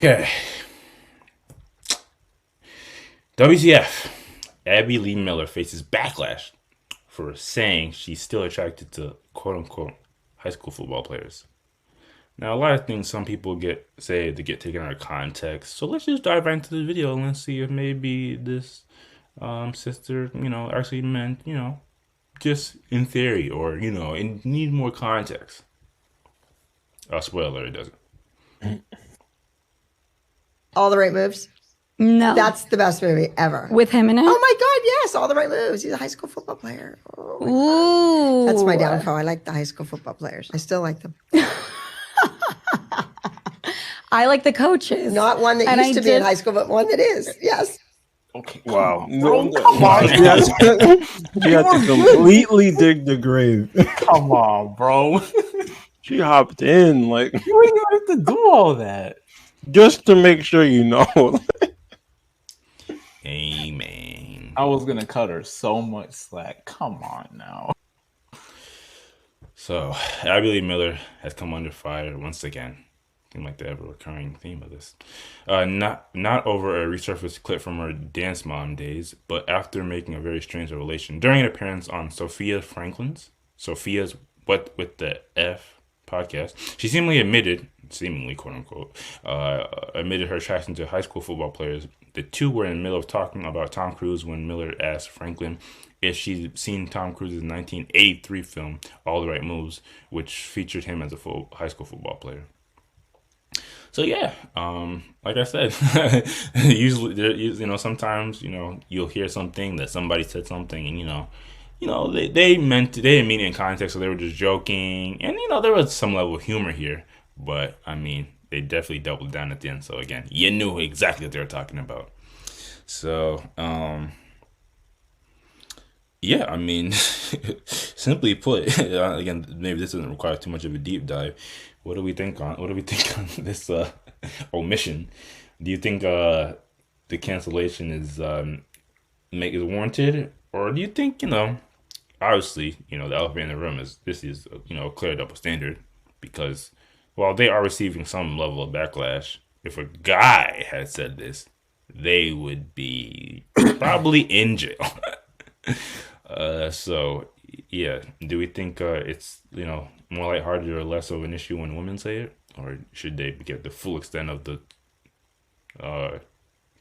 Okay. WTF. Abby Lee Miller faces backlash for saying she's still attracted to quote unquote high school football players. Now, a lot of things some people get say to get taken out of context. So let's just dive right into the video and let's see if maybe this sister, actually meant, just in theory or, it need more context. Spoiler, it doesn't. All the Right Moves. No. That's the best movie ever. With him in it? Oh my God, yes, All the Right Moves. He's a high school football player. Oh my Ooh. God. That's my downfall. I like the high school football players. I still like them. I like the coaches. Not one that And used to be in high school, but one that is. Yes. Okay. Wow. Come on. She had to completely dig the grave. Come on, bro. She hopped in like You ain't even have to do all that. just to make sure you know. Amen. I was gonna cut her so much slack. Come on now. So, Abby Lee Miller has come under fire once again. Seems like the ever recurring theme of this. Not over a resurfaced clip from her dance mom days, but after making a very strange revelation during an appearance on Sophia's What with the F podcast. She seemingly quote unquote, admitted her attraction to high school football players. The two were in the middle of talking about Tom Cruise when Miller asked Franklin if she'd seen Tom Cruise's 1983 film All the Right Moves, which featured him as a high school football player. So yeah, like I said, usually, sometimes, you'll hear something that somebody said something, and they didn't mean it in context, so they were just joking, and there was some level of humor here, but I mean, they definitely doubled down at the end. So again, you knew exactly what they were talking about. So yeah, I mean, simply put, again, maybe this doesn't require too much of a deep dive. What do we think on this omission? Do you think the cancellation is warranted, or do you think obviously the elephant in the room is this is a clear double standard, because while they are receiving some level of backlash, if a guy had said this, they would be probably in jail. So yeah, do we think it's more lighthearted or less of an issue when women say it, or should they get the full extent of the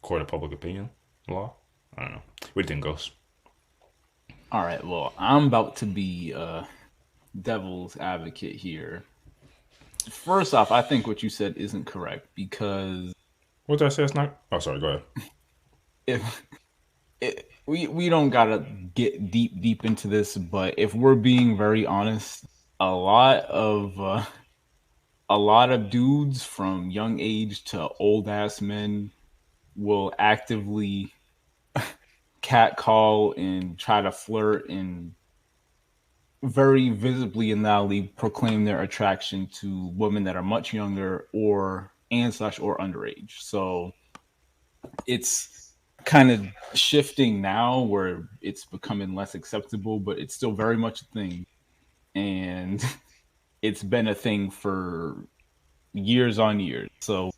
court of public opinion law? I don't know. What do you think, Ghost? All right, well, I'm about to be devil's advocate here. First off, I think what you said isn't correct, because what did I say? It's not. Oh, sorry. Go ahead. We don't gotta get deep into this, but if we're being very honest, a lot of dudes from young age to old ass men will actively catcall and try to flirt and very visibly and loudly proclaim their attraction to women that are much younger or underage. So it's kind of shifting now where it's becoming less acceptable, but it's still very much a thing. And it's been a thing for years on years. So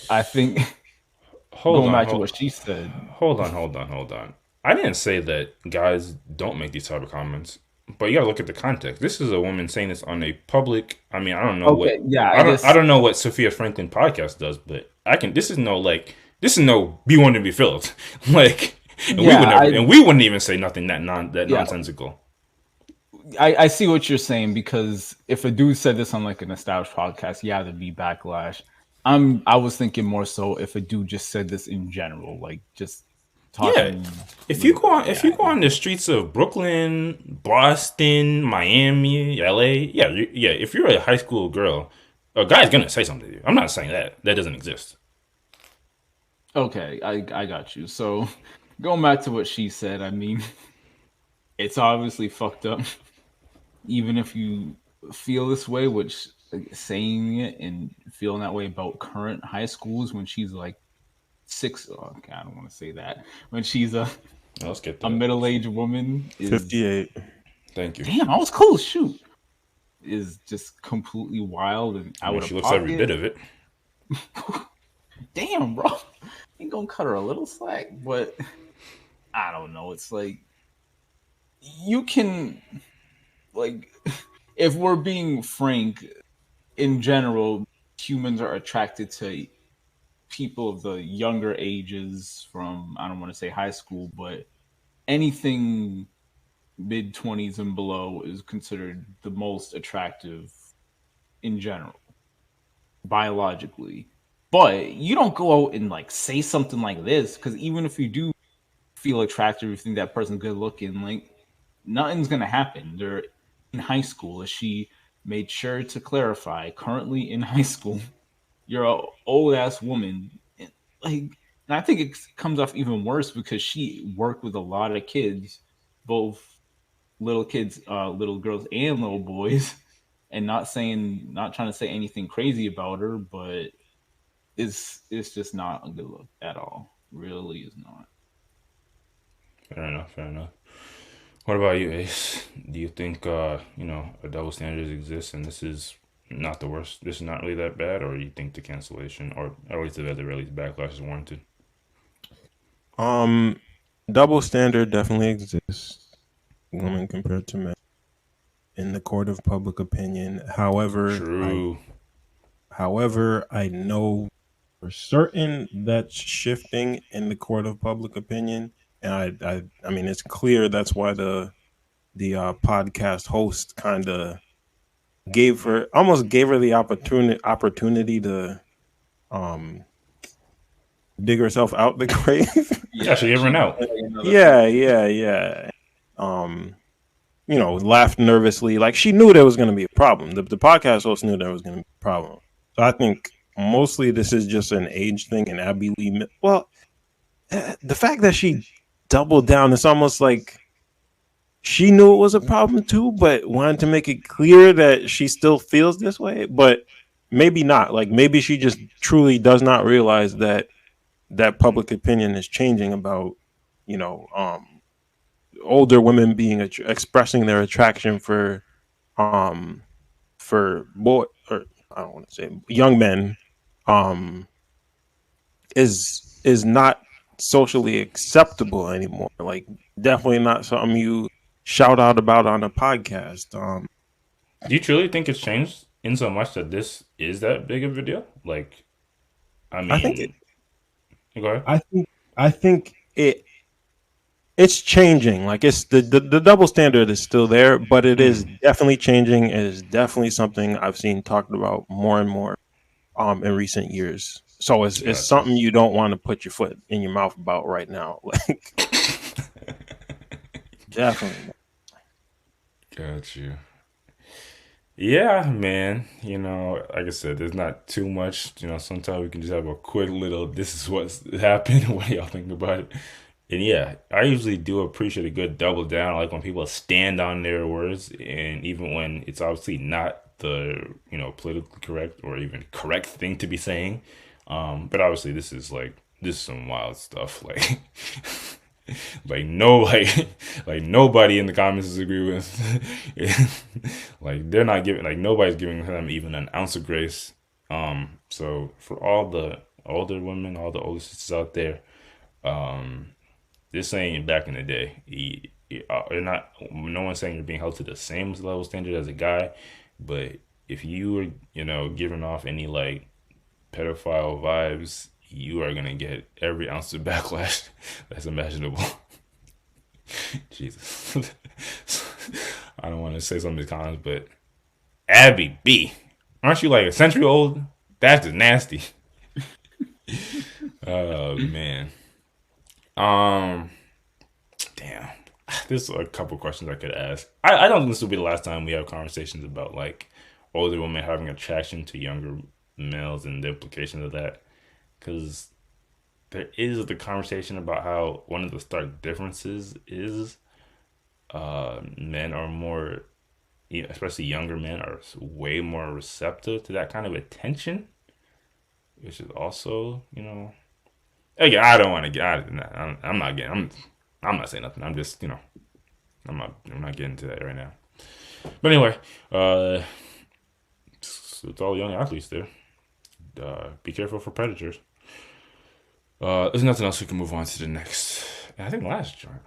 I think going back to what she said. Hold on. I didn't say that guys don't make these type of comments, but you gotta look at the context. This is a woman saying this on a public. I mean, I don't know I don't know what Sophia Franklin podcast does, but this is no be one to be filled. Like, and we wouldn't even say nothing that nonsensical. I see what you're saying, because if a dude said this on like an established podcast, there'd be backlash. I was thinking more so if a dude just said this in general, like just talking. Yeah, if you go on the streets of Brooklyn, Boston, Miami, LA, if you're a high school girl, a guy's gonna say something to you. I'm not saying that doesn't exist. Okay, I got you. So going back to what she said, I mean, it's obviously fucked up. Even if you feel this way, which saying it and feeling that way about current high schools when she's like okay, I don't want to say that. When she's a middle-aged woman is 58. Thank you. Damn, I was close. Shoot. Is just completely wild, and she looks every bit of it. damn, bro, ain't gonna cut her a little slack. But I don't know. It's like you can like if we're being frank, in general, humans are attracted to people of the younger ages from I don't want to say high school, but anything mid 20s and below is considered the most attractive in general, biologically. But you don't go out and like say something like this because even if you do feel attractive, you think that person's good looking, like nothing's gonna happen. They're in high school, as she made sure to clarify. Currently in high school, you're a old ass woman. Like, and I think it comes off even worse because she worked with a lot of kids, both little kids, little girls and little boys, and not trying to say anything crazy about her, but it's just not a good look at all. Really is not. Fair enough. Fair enough. What about you, Ace? Do you think a double standards exists and this is not the worst? This is not really that bad, or you think the cancellation, or at least the very least backlash is warranted? Um, Double standard definitely exists. Women compared to men in the court of public opinion. True. However, I know for certain that's shifting in the court of public opinion, and I mean, it's clear that's why the podcast host kind of gave her the opportunity to um dig herself out the grave. Yeah, she Yeah, gave her she an out. like another Yeah, yeah, yeah. Um, laughed nervously. Like she knew there was going to be a problem. The podcast host knew there was going to be a problem. So I think mostly this is just an age thing. And Abby Lee, well, the fact that she doubled down, it's almost like she knew it was a problem too, but wanted to make it clear that she still feels this way. But maybe not. Like maybe she just truly does not realize that public opinion is changing about, you know, older women being expressing their attraction um for boy or I don't want to say young men um is not socially acceptable anymore. Like definitely not something you shout out about on a podcast. Do you truly think it's changed in so much that this is that big of a deal? Like, I I think it, mean, go ahead. I think it's changing. Like it's the double standard is still there, but it is Mm, definitely changing. It is definitely something I've seen talked about more and more in recent years. So it's gotcha. something you don't want to put your foot in your mouth about right now. Like definitely. Got you. Yeah, man. Like I said, there's not too much. Sometimes we can just have a quick little, this is what's happened. What do y'all think about it? And yeah, I usually do appreciate a good double down. I like when people stand on their words, and even when it's obviously not the, politically correct or even correct thing to be saying. But obviously this is some wild stuff. Like, like no, like nobody in the comments is agree with. Like they're not giving, like nobody's giving them even an ounce of grace. So for all the older women, all the older sisters out there, um, this ain't back in the day. You're not. No one's saying you're being held to the same level standard as a guy, but if you were, giving off any like pedophile vibes, you are gonna get every ounce of backlash that's imaginable. Jesus. I don't want to say some of these comments, but Abby B, aren't you like a century old? That's just nasty. Oh man. Um. Damn. There's a couple questions I could ask. I don't think this will be the last time we have conversations about like older women having attraction to younger males and the implications of that. Because there is the conversation about how one of the stark differences is men are more, especially younger men, are way more receptive to that kind of attention, which is also, again, I don't want to get out of that. I'm not getting, I'm not saying nothing. I'm just, I'm not getting into that right now. But anyway, it's all young athletes there. Be careful for predators. There's nothing else. We can move on to the next. I think last joint.